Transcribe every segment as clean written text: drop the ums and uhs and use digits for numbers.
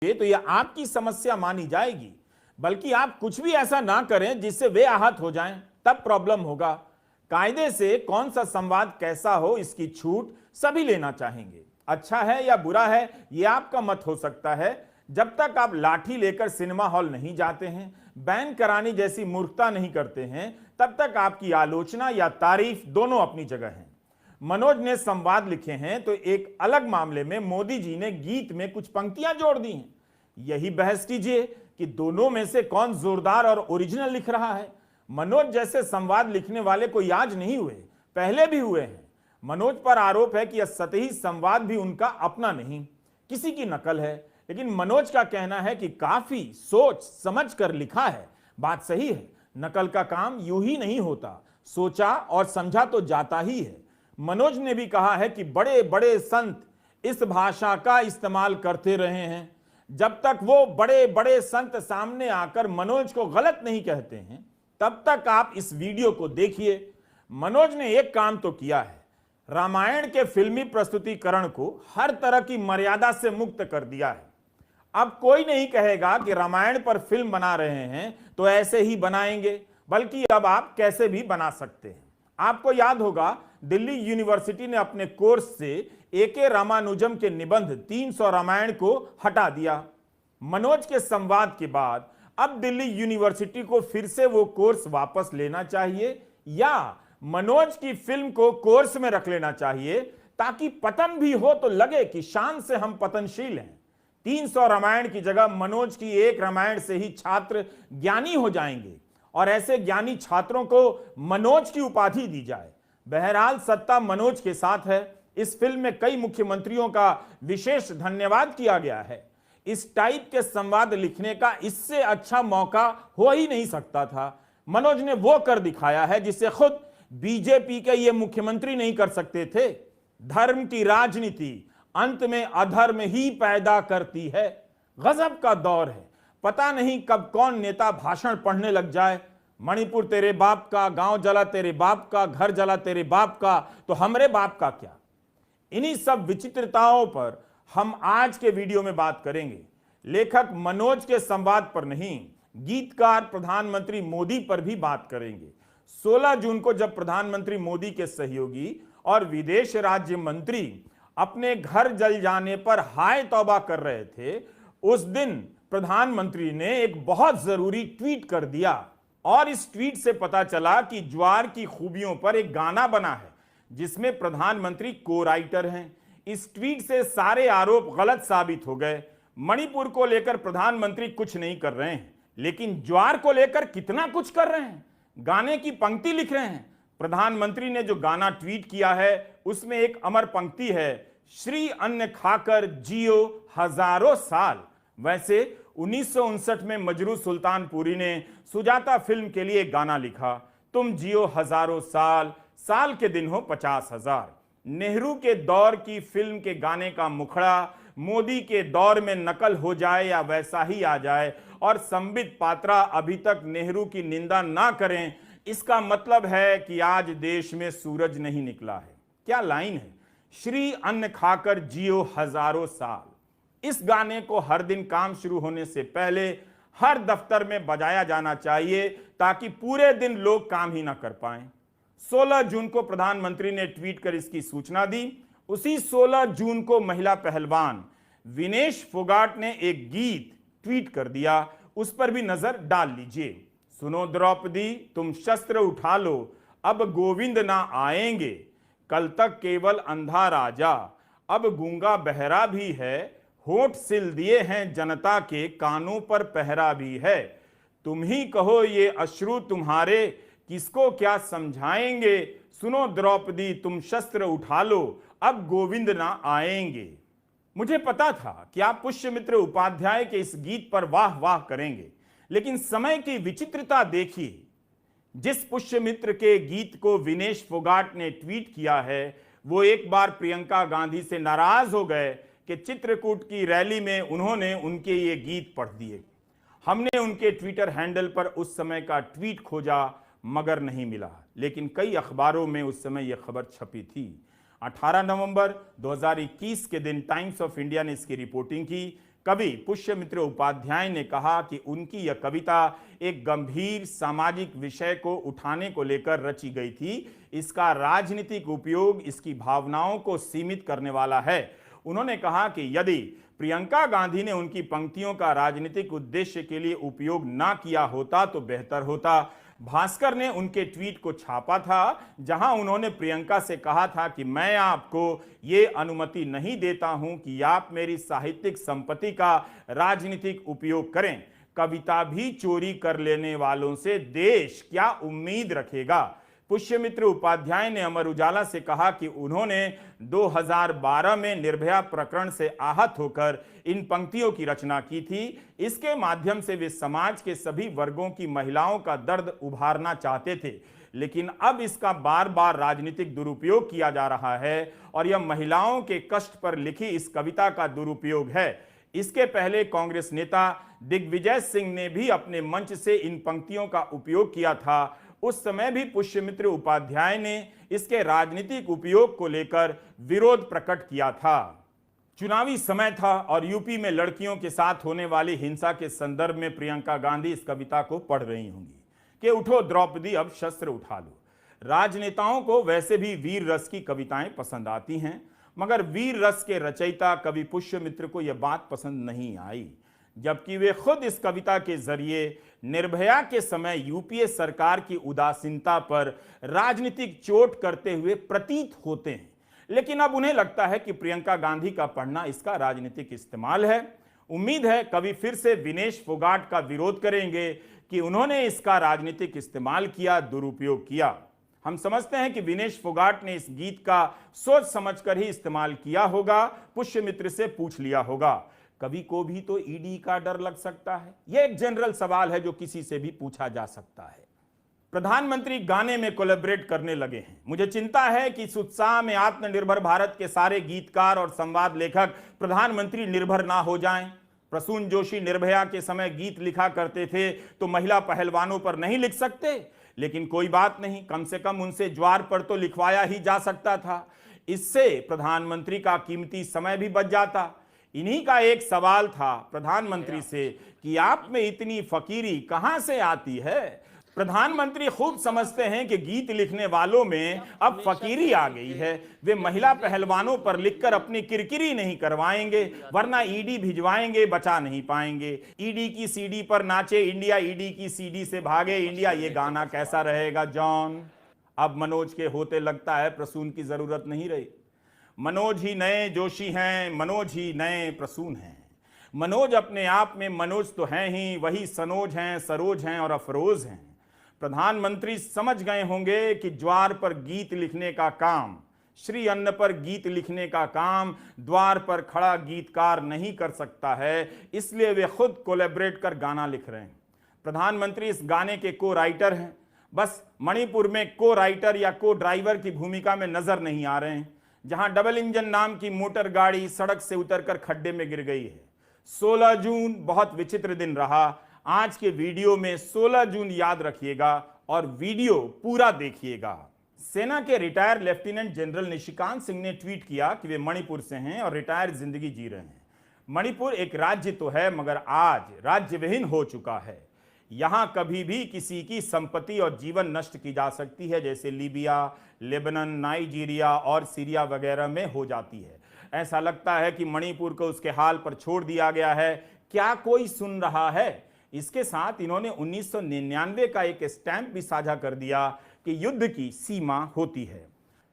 तो यह आपकी समस्या मानी जाएगी, बल्कि आप कुछ भी ऐसा ना करें जिससे वे आहत हो जाएं, तब प्रॉब्लम होगा। कायदे से कौन सा संवाद कैसा हो इसकी छूट सभी लेना चाहेंगे। अच्छा है या बुरा है यह आपका मत हो सकता है। जब तक आप लाठी लेकर सिनेमा हॉल नहीं जाते हैं, बैन कराने जैसी मूर्खता नहीं करते हैं, तब तक आपकी आलोचना या तारीफ दोनों अपनी जगह हैं। मनोज ने संवाद लिखे हैं तो एक अलग मामले में मोदी जी ने गीत में कुछ पंक्तियां जोड़ दी हैं। यही बहस कीजिए कि दोनों में से कौन जोरदार और ओरिजिनल लिख रहा है। मनोज जैसे संवाद लिखने वाले कोई आज नहीं हुए, पहले भी हुए हैं। मनोज पर आरोप है कि यह सतही संवाद भी उनका अपना नहीं, किसी की नकल है, लेकिन मनोज का कहना है कि काफी सोच समझ कर लिखा है। बात सही है, नकल का काम यूं ही नहीं होता, सोचा और समझा तो जाता ही है। मनोज ने भी कहा है कि बड़े बड़े संत इस भाषा का इस्तेमाल करते रहे हैं। जब तक वो बड़े बड़े संत सामने आकर मनोज को गलत नहीं कहते हैं, तब तक आप इस वीडियो को देखिए। मनोज ने एक काम तो किया है, रामायण के फिल्मी प्रस्तुतिकरण को हर तरह की मर्यादा से मुक्त कर दिया है। अब कोई नहीं कहेगा कि रामायण पर फिल्म बना रहे हैं तो ऐसे ही बनाएंगे, बल्कि अब आप कैसे भी बना सकते हैं। आपको याद होगा, दिल्ली यूनिवर्सिटी ने अपने कोर्स से ए.के. रामानुजम के निबंध 300 रामायण को हटा दिया। मनोज के संवाद के बाद अब दिल्ली यूनिवर्सिटी को फिर से वो कोर्स वापस लेना चाहिए या मनोज की फिल्म को कोर्स में रख लेना चाहिए, ताकि पतन भी हो तो लगे कि शान से हम पतनशील हैं। 300 रामायण की जगह मनोज की एक रामायण से ही छात्र ज्ञानी हो जाएंगे और ऐसे ज्ञानी छात्रों को मनोज की उपाधि दी जाए। बहरहाल सत्ता मनोज के साथ है। इस फिल्म में कई मुख्यमंत्रियों का विशेष धन्यवाद किया गया है। इस टाइप के संवाद लिखने का इससे अच्छा मौका हो ही नहीं सकता था। मनोज ने वो कर दिखाया है जिसे खुद बीजेपी के ये मुख्यमंत्री नहीं कर सकते थे। धर्म की राजनीति अंत में अधर्म ही पैदा करती है। गजब का दौर है, पता नहीं कब कौन नेता भाषण पढ़ने लग जाए। मणिपुर तेरे बाप का, गांव जला तेरे बाप का, घर जला तेरे बाप का, तो हमरे बाप का क्या। इन्हीं सब विचित्रताओं पर हम आज के वीडियो में बात करेंगे। लेखक मनोज के संवाद पर नहीं, गीतकार प्रधानमंत्री मोदी पर भी बात करेंगे। 16 जून को जब प्रधानमंत्री मोदी के सहयोगी और विदेश राज्य मंत्री अपने घर जल जाने पर हाय तौबा कर रहे थे, उस दिन प्रधानमंत्री ने एक बहुत जरूरी ट्वीट कर दिया और इस ट्वीट से पता चला कि ज्वार की खूबियों पर एक गाना बना है जिसमें प्रधानमंत्री को राइटर हैं। इस ट्वीट से सारे आरोप गलत साबित हो गए। मणिपुर को लेकर प्रधानमंत्री कुछ नहीं कर रहे हैं, लेकिन ज्वार को लेकर कितना कुछ कर रहे हैं। गाने की पंक्ति लिख रहे हैं। प्रधानमंत्री ने जो गाना ट्वीट किया है उसमें एक अमर पंक्ति है, श्री अन्न खाकर जियो हजारों साल। वैसे 1959 में मजरू सुल्तानपुरी ने सुजाता फिल्म के लिए गाना लिखा, तुम जियो हजारों साल, साल के दिन हो 50,000। नेहरू के दौर की फिल्म के गाने का मुखड़ा मोदी के दौर में नकल हो जाए या वैसा ही आ जाए और संबित पात्रा अभी तक नेहरू की निंदा ना करें, इसका मतलब है कि आज देश में सूरज नहीं निकला है। क्या लाइन है, श्री अन्न खाकर जियो हजारों साल। इस गाने को हर दिन काम शुरू होने से पहले हर दफ्तर में बजाया जाना चाहिए ताकि पूरे दिन लोग काम ही ना कर पाएं। 16 जून को प्रधानमंत्री ने ट्वीट कर इसकी सूचना दी। उसी 16 जून को महिला पहलवान विनेश फोगाट ने एक गीत ट्वीट कर दिया, उस पर भी नजर डाल लीजिए। सुनो द्रौपदी तुम शस्त्र उठा लो, अब गोविंद ना आएंगे, कल तक केवल अंधा राजा, अब गूंगा बहरा भी है, होठ सिल दिए हैं जनता के, कानों पर पहरा भी है। तुम ही कहो ये अश्रु तुम्हारे, किसको क्या समझाएंगे, सुनो द्रौपदी तुम शस्त्र उठा लो, अब गोविंद ना आएंगे। मुझे पता था कि आप पुष्यमित्र उपाध्याय के इस गीत पर वाह वाह करेंगे, लेकिन समय की विचित्रता देखिए। जिस पुष्यमित्र के गीत को विनेश फोगाट ने ट्वीट किया है, वो एक बार प्रियंका गांधी से नाराज हो गए कि चित्रकूट की रैली में उन्होंने उनके ये गीत पढ़ दिए। हमने उनके ट्विटर हैंडल पर उस समय का ट्वीट खोजा मगर नहीं मिला, लेकिन कई अखबारों में उस समय यह खबर छपी थी। 18 नवंबर 2021 के दिन टाइम्स ऑफ इंडिया ने इसकी रिपोर्टिंग की। कवि पुष्यमित्र उपाध्याय ने कहा कि उनकी यह कविता एक गंभीर सामाजिक विषय को उठाने को लेकर रची गई थी। इसका राजनीतिक उपयोग इसकी भावनाओं को सीमित करने वाला है। उन्होंने कहा कि यदि प्रियंका गांधी ने उनकी पंक्तियों का राजनीतिक उद्देश्य के लिए उपयोग ना किया होता तो बेहतर होता। भास्कर ने उनके ट्वीट को छापा था, जहां उन्होंने प्रियंका से कहा था कि मैं आपको ये अनुमति नहीं देता हूं कि आप मेरी साहित्यिक संपत्ति का राजनीतिक उपयोग करें। कविता भी चोरी कर लेने वालों से देश क्या उम्मीद रखेगा। पुष्यमित्र उपाध्याय ने अमर उजाला से कहा कि उन्होंने 2012 में निर्भया प्रकरण से आहत होकर इन पंक्तियों की रचना की थी। इसके माध्यम से वे समाज के सभी वर्गों की महिलाओं का दर्द उभारना चाहते थे, लेकिन अब इसका बार बार राजनीतिक दुरुपयोग किया जा रहा है और यह महिलाओं के कष्ट पर लिखी इस कविता का दुरुपयोग है। इसके पहले कांग्रेस नेता दिग्विजय सिंह ने भी अपने मंच से इन पंक्तियों का उपयोग किया था। उस समय भी पुष्यमित्र उपाध्याय ने इसके राजनीतिक उपयोग को लेकर विरोध प्रकट किया था। चुनावी समय था और यूपी में लड़कियों के साथ होने वाली हिंसा के संदर्भ में प्रियंका गांधी इस कविता को पढ़ रही होंगी कि उठो द्रौपदी अब शस्त्र उठा लो। राजनेताओं को वैसे भी वीर रस की कविताएं पसंद आती हैं, मगर वीर रस के रचयिता कवि पुष्यमित्र को यह बात पसंद नहीं आई, जबकि वे खुद इस कविता के जरिए निर्भया के समय यूपीए सरकार की उदासीनता पर राजनीतिक चोट करते हुए प्रतीत होते हैं। लेकिन अब उन्हें लगता है कि प्रियंका गांधी का पढ़ना इसका राजनीतिक इस्तेमाल है। उम्मीद है कवि फिर से विनेश फोगाट का विरोध करेंगे कि उन्होंने इसका राजनीतिक इस्तेमाल किया, दुरुपयोग किया। हम समझते हैं कि विनेश फोगाट ने इस गीत का सोच समझकर ही इस्तेमाल किया होगा, पुष्यमित्र से पूछ लिया होगा। कवि को भी तो ईडी का डर लग सकता है। यह एक जनरल सवाल है जो किसी से भी पूछा जा सकता है। प्रधानमंत्री गाने में कोलैबोरेट करने लगे हैं। मुझे चिंता है कि इस उत्साह में आत्मनिर्भर भारत के सारे गीतकार और संवाद लेखक प्रधानमंत्री निर्भर ना हो जाएं। प्रसून जोशी निर्भया के समय गीत लिखा करते थे तो महिला पहलवानों पर नहीं लिख सकते, लेकिन कोई बात नहीं, कम से कम उनसे ज्वार पर तो लिखवाया ही जा सकता था। इससे प्रधानमंत्री का कीमती समय भी बच जाता। इन्हीं का एक सवाल था प्रधानमंत्री से कि आप में इतनी फकीरी कहां से आती है। प्रधानमंत्री खूब समझते हैं कि गीत लिखने वालों में अब फकीरी आ गई है। वे महिला पहलवानों पर लिखकर अपनी किरकिरी नहीं करवाएंगे, वरना ईडी भिजवाएंगे, बचा नहीं पाएंगे। ईडी की सीडी पर नाचे इंडिया, ईडी की सीडी से भागे इंडिया, ये गाना कैसा रहेगा जॉन। अब मनोज के होते लगता है प्रसून की जरूरत नहीं रही। मनोज ही नए जोशी हैं, मनोज ही नए प्रसून हैं। मनोज अपने आप में मनोज तो हैं ही, वही सनोज हैं, सरोज हैं और अफरोज हैं। प्रधानमंत्री समझ गए होंगे कि ज्वार पर गीत लिखने का काम, श्री अन्न पर गीत लिखने का काम द्वार पर खड़ा गीतकार नहीं कर सकता है, इसलिए वे खुद कोलैबोरेट कर गाना लिख रहे हैं। प्रधानमंत्री इस गाने के को राइटर हैं, बस मणिपुर में को राइटर या को ड्राइवर की भूमिका में नजर नहीं आ रहे हैं, जहां डबल इंजन नाम की मोटर गाड़ी सड़क से उतरकर खड्डे में गिर गई है। 16 जून बहुत विचित्र दिन रहा। आज के वीडियो में 16 जून याद रखिएगा और वीडियो पूरा देखिएगा। सेना के retire lieutenant general Nishikant Singh ने ट्वीट किया कि वे मणिपुर से हैं और रिटायर जिंदगी जी रहे हैं। मणिपुर एक राज्य तो है, मगर आज राज्यविहीन हो चुका है। यहां कभी भी किसी की संपत्ति और जीवन नष्ट की जा सकती है, जैसे लीबिया, लेबनान, नाइजीरिया और सीरिया वगैरह में हो जाती है। ऐसा लगता है कि मणिपुर को उसके हाल पर छोड़ दिया गया है। क्या कोई सुन रहा है? इसके साथ इन्होंने 1999 का एक स्टैंप भी साझा कर दिया कि युद्ध की सीमा होती है।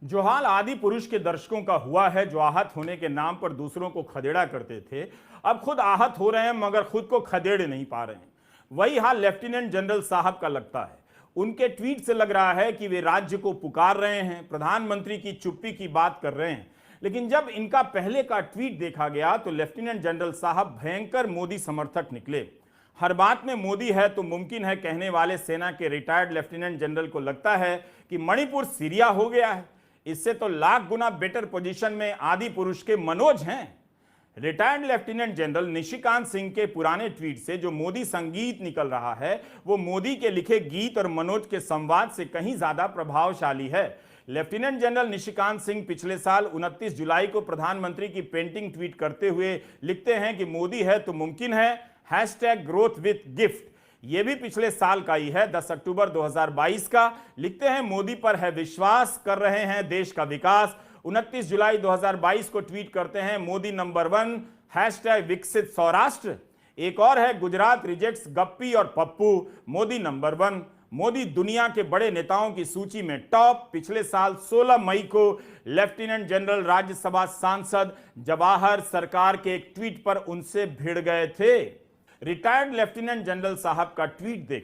जो हाल आदि पुरुष के दर्शकों का हुआ है, जो आहत होने के नाम पर दूसरों को खदेड़ा करते थे, अब खुद आहत हो रहे हैं मगर खुद को खदेड़ नहीं पा रहे हैं। वही हाल लेफ्टिनेंट जनरल साहब का लगता है। उनके ट्वीट से लग रहा है कि वे राज्य को पुकार रहे हैं, प्रधानमंत्री की चुप्पी की बात कर रहे हैं। लेकिन जब इनका पहले का ट्वीट देखा गया तो लेफ्टिनेंट जनरल साहब भयंकर मोदी समर्थक निकले। हर बात में मोदी है तो मुमकिन है कहने वाले सेना के रिटायर्ड लेफ्टिनेंट जनरल को लगता है कि मणिपुर सीरिया हो गया है। इससे तो लाख गुना बेटर पोजीशन में आदि पुरुष के मनोज हैं। Retired lieutenant general Nishikant Singh के पुराने ट्वीट से जो मोदी संगीत निकल रहा है, वो मोदी के लिखे गीत और मनोज के संवाद से कहीं ज्यादा प्रभावशाली है, लेफ्टिनेंट जनरल निशिकांत सिंह पिछले साल 29 जुलाई को प्रधानमंत्री की पेंटिंग ट्वीट करते हुए लिखते हैं कि मोदी है तो मुमकिन है, #ग्रोथ विथ गिफ्ट। यह भी पिछले साल का ही है, 10 अक्टूबर 2022 का। लिखते हैं मोदी पर है विश्वास, कर रहे हैं देश का विकास। 29 जुलाई 2022 को ट्वीट करते हैं मोदी नंबर 1, #विकसित सौराष्ट्र। एक और है गुजरात रिजेक्ट्स गप्पी और पप्पू, मोदी नंबर 1। मोदी दुनिया के बड़े नेताओं की सूची में टॉप। पिछले साल 16 मई को लेफ्टिनेंट जनरल राज्यसभा सांसद जवाहर सरकार के एक ट्वीट पर उनसे भिड़ गए थे। रिटायर्ड लेफ्टिनेंट जनरल साहब का ट्वीट देख